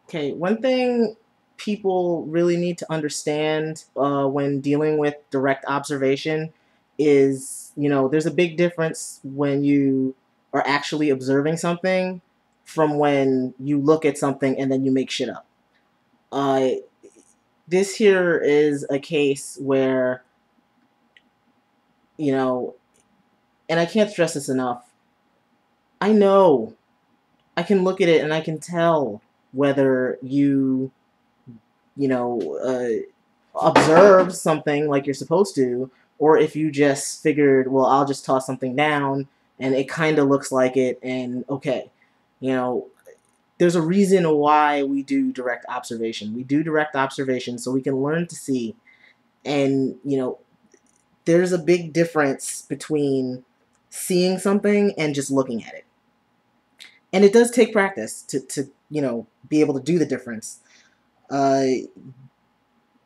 Okay, one thing people really need to understand when dealing with direct observation is, there's a big difference when you are actually observing something from when you look at something and then you make shit up. Uh, this here is a case where, you know, and I can't stress this enough. I know I can look at it and I can tell whether you know, observe something like you're supposed to, or if you just figured, well, I'll just toss something down and it kind of looks like it, and okay, you know, there's a reason why we do direct observation. We do direct observation so we can learn to see, and there's a big difference between seeing something and just looking at it. And it does take practice to be able to do the difference. Uh,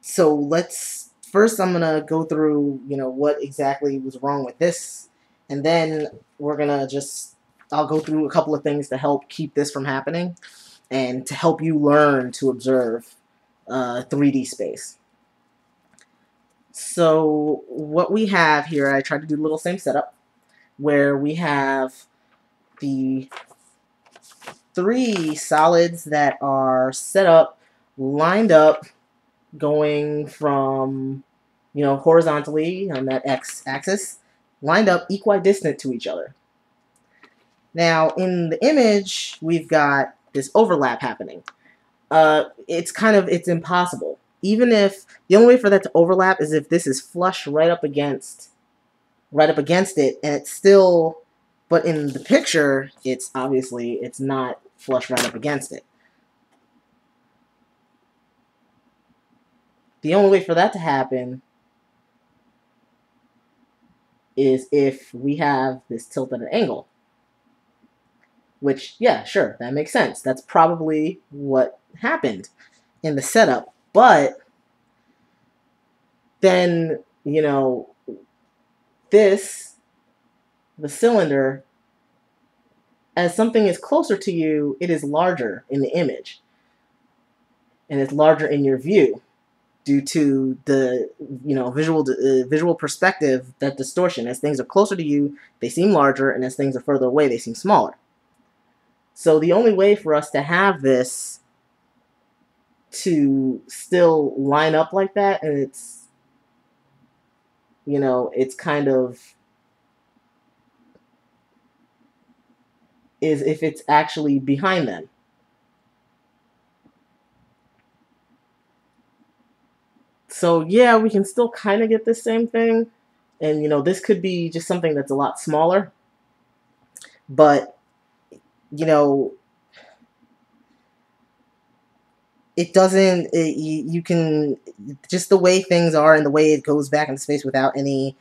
so let's first I'm gonna go through what exactly was wrong with this, and then we're gonna just I'll go through a couple of things to help keep this from happening and to help you learn to observe 3D space. So what we have here, I tried to do a little same setup where we have the three solids that are set up, lined up, going from horizontally on that x-axis, lined up equidistant to each other. Now in the image we've got this overlap happening. It's impossible. Even if the only way for that to overlap is if this is flush right up against it, and it's still, but in the picture it's not flush right up against it. The only way for that to happen is if we have this tilt at an angle. Which, yeah, sure, that makes sense. That's probably what happened in the setup. But then, this, the cylinder, as something is closer to you, it is larger in the image. And it's larger in your view due to the visual perspective, that distortion. As things are closer to you, they seem larger, and as things are further away, they seem smaller. So the only way for us to have this to still line up like that, and it's kind of, is if it's actually behind them. So yeah, we can still kind of get the same thing, and this could be just something that's a lot smaller, but you know it doesn't you can, just the way things are and the way it goes back into space without any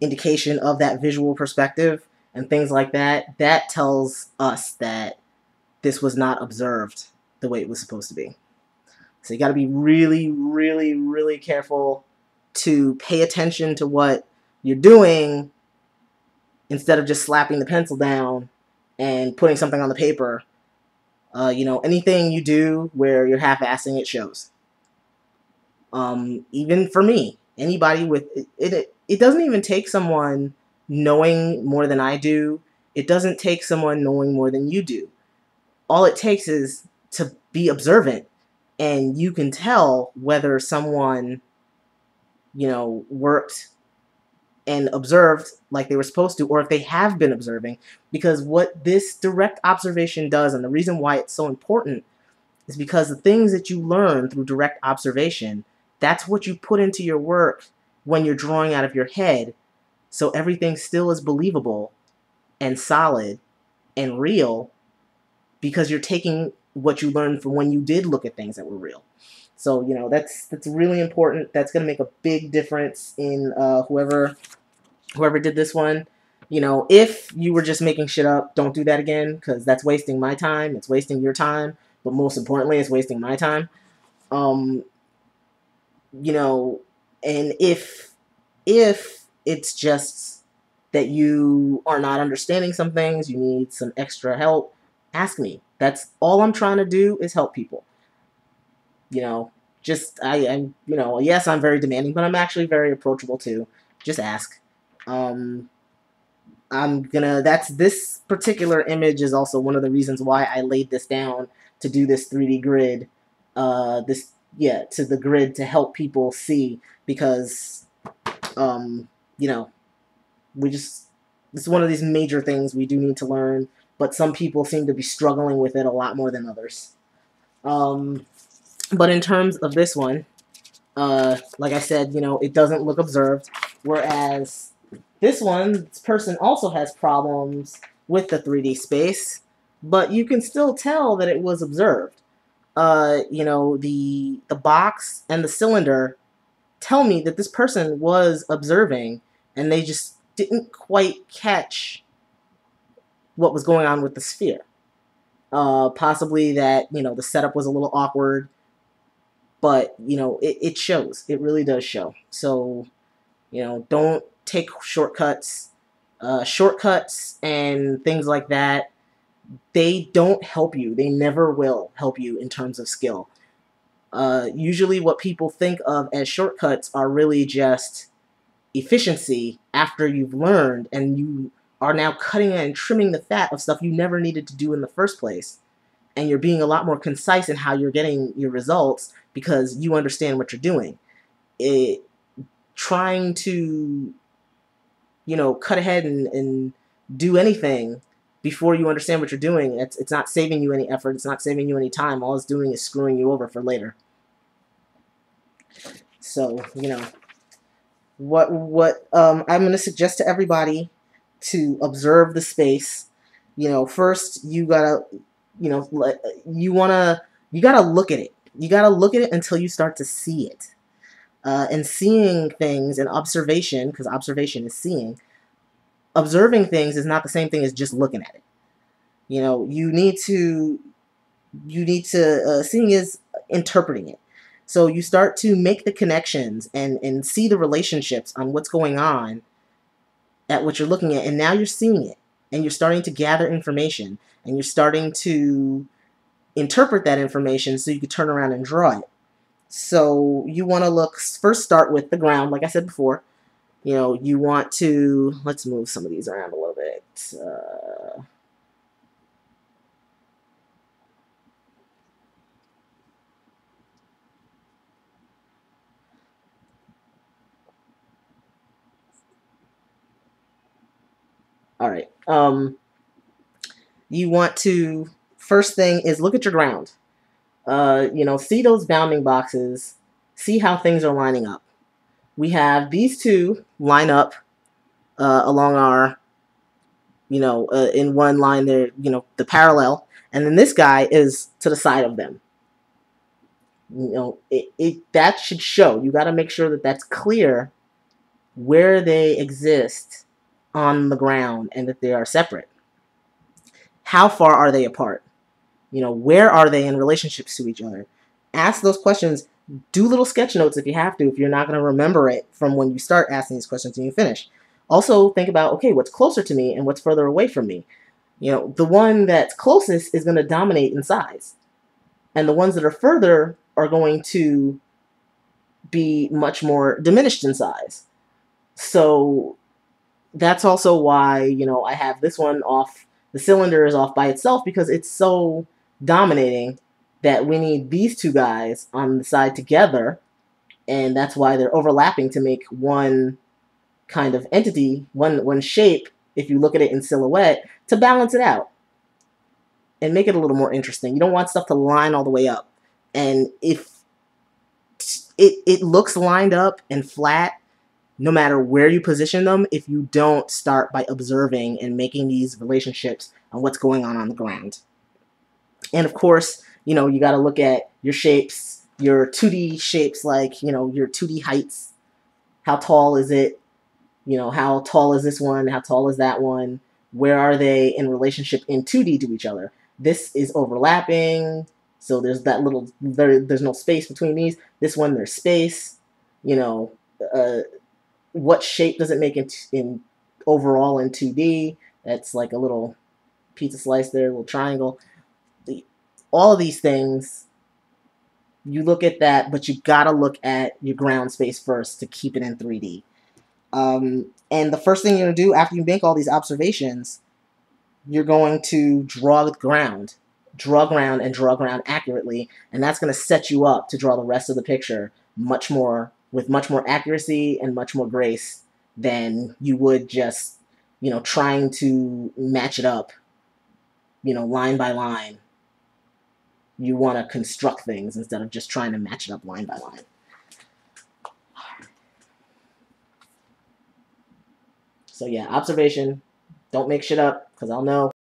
indication of that visual perspective and things like that, that tells us that this was not observed the way it was supposed to be. So you got to be really, really, really careful to pay attention to what you're doing instead of just slapping the pencil down and putting something on the paper. Anything you do where you're half-assing it shows. Even for me, anybody with it doesn't even take someone knowing more than I do. It doesn't take someone knowing more than you do. All it takes is to be observant, and you can tell whether someone worked and observed like they were supposed to, or if they have been observing. Because what this direct observation does, and the reason why it's so important, is because the things that you learn through direct observation, that's what you put into your work when you're drawing out of your head, so everything still is believable and solid and real, because you're taking what you learned from when you did look at things that were real. So that's really important. That's going to make a big difference in whoever did this one. If you were just making shit up, don't do that again, because that's wasting my time. It's wasting your time, but most importantly, it's wasting my time. Um, you know, and if it's just that you are not understanding some things, you need some extra help, ask me. That's all I'm trying to do, is help people. You know, just I'm yes, I'm very demanding, but I'm actually very approachable too. Just ask. Um, I'm gonna. That's this particular image is also one of the reasons why I laid this down to do this 3D grid. This to the grid to help people see because you know we just this is one of these major things we do need to learn, but some people seem to be struggling with it a lot more than others. Um, but in terms of this one, like I said, it doesn't look observed, whereas this person also has problems with the 3D space, but you can still tell that it was observed. The box and the cylinder tell me that this person was observing, and they just didn't quite catch what was going on with the sphere. Possibly that the setup was a little awkward, but it shows. It really does show. So don't take shortcuts. Shortcuts and things like that, they don't help you. They never will help you in terms of skill. Usually what people think of as shortcuts are really just efficiency after you've learned and you are now cutting and trimming the fat of stuff you never needed to do in the first place. And you're being a lot more concise in how you're getting your results because you understand what you're doing. Trying to cut ahead and do anything before you understand what you're doing, it's not saving you any effort, it's not saving you any time. All it's doing is screwing you over for later. So what I'm going to suggest to everybody to observe the space. First you gotta you gotta look at it. You gotta look at it until you start to see it. And seeing things and observation, because observation is seeing, observing things is not the same thing as just looking at it. Seeing is interpreting it. So you start to make the connections and see the relationships on what's going on at what you're looking at, and now you're seeing it, and you're starting to gather information, and you're starting to interpret that information so you can turn around and draw it. So you want to first start with the ground, like I said before. You want to, let's move some of these around a little bit. All right. You want to, first thing is look at your ground. See those bounding boxes, see how things are lining up. We have these two line up along our, in one line there, the parallel, and then this guy is to the side of them. That should show. You got to make sure that that's clear where they exist on the ground and that they are separate. How far are they apart? Where are they in relationships to each other? Ask those questions. Do little sketch notes if you have to, if you're not going to remember it from when you start asking these questions and you finish. Also think about, okay, what's closer to me and what's further away from me? The one that's closest is going to dominate in size. And the ones that are further are going to be much more diminished in size. So that's also why, I have this one off, the cylinder is off by itself because it's so dominating that we need these two guys on the side together, and that's why they're overlapping to make one kind of entity, one shape, if you look at it in silhouette, to balance it out and make it a little more interesting. You don't want stuff to line all the way up. And if it looks lined up and flat, no matter where you position them, if you don't start by observing and making these relationships on what's going on the ground. And of course, you got to look at your shapes, your 2D shapes, like, your 2D heights. How tall is it? How tall is this one? How tall is that one? Where are they in relationship in 2D to each other? This is overlapping, so there's that little, there's no space between these. This one, there's space. What shape does it make in overall in 2D? That's like a little pizza slice there, a little triangle. All of these things you look at that, but you gotta look at your ground space first to keep it in 3D. And the first thing you're gonna do after you make all these observations, you're going to draw ground. Draw ground and draw ground accurately, and that's gonna set you up to draw the rest of the picture with much more accuracy and much more grace than you would just, trying to match it up, line by line. You want to construct things instead of just trying to match it up line by line. So yeah, observation. Don't make shit up, because I'll know.